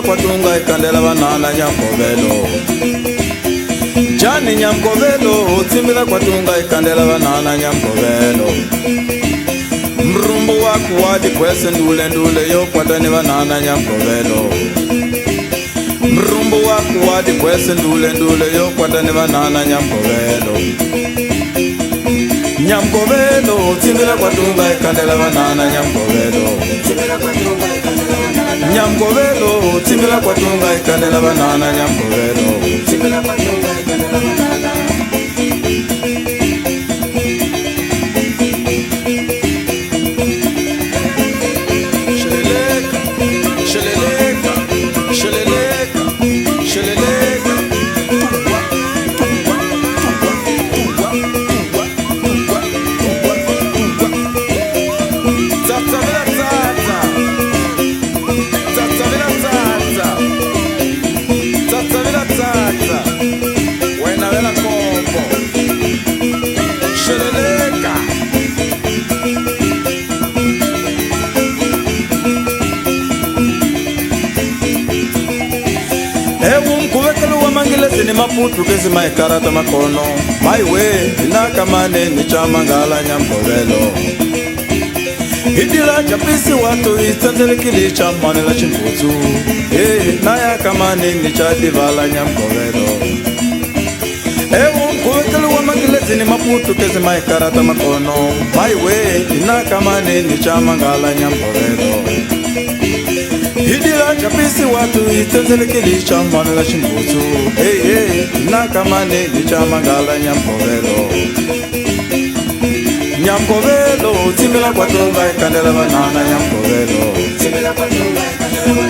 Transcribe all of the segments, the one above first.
kwatunga ikandela banana Nyamgovelo. Jani Nyamgovelo tsimbila kwatunga ikandela banana Nyamgovelo. Mrumbu waku wadi kwese ndule ndule yo kwatani banana Nyamgovelo. Mrumbu waku wadi kwese ndule ndule yo kwatani banana Nyamgovelo. Nyamgovelo tsimbila kwatunga ikandela banana Nyamgovelo. Nyamgovelo tsimbila kwatunga ikandela banana Nyamgovelo. Ni maputu kezi maikarata makono maiwe inakamane ni chamangala Nyamgovelo. Hidila chapisi watu istanzelikili chamane la chimpuzu naya kamane ni chadivala Nyamgovelo. Ewu mkuwekelu wa mangilezi ni maputu kezi maikarata makono maiwe inakamane ni chamangala Nyamgovelo. Hidila chapisi watu istanzelikili chamane la chimpuzu nakamane ni chamangala Nyamgovelo. Nyamgovelo tsimbila kwatunga ikandela banana Nyamgovelo.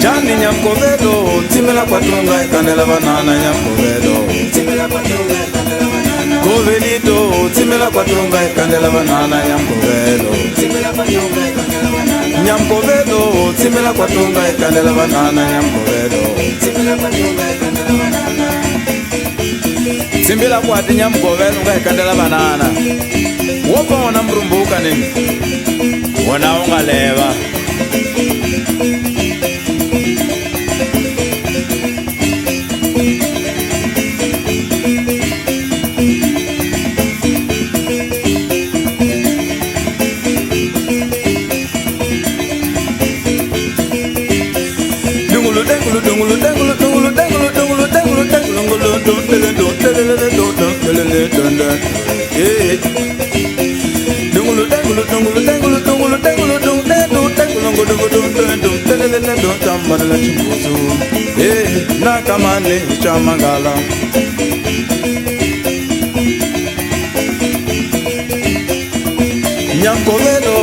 Jani Nyamgovelo tsimbila kwatunga ikandela banana Nyamgovelo. Govelito tsimbila kwatunga ikandela banana Nyamgovelo. Nyamgovelo tsimbila kwatunga ikandela banana Nyamgovelo. Tsimbila kwati Nyamgovelo nga ikandela banana. Wopa wana mrumbuka nini wana ungaleva. Dungulu dengulu dungulu dengulu dungulu dengulu dungulu dengulu dengulu dungulu nakamane chamangala. Nyamgovelo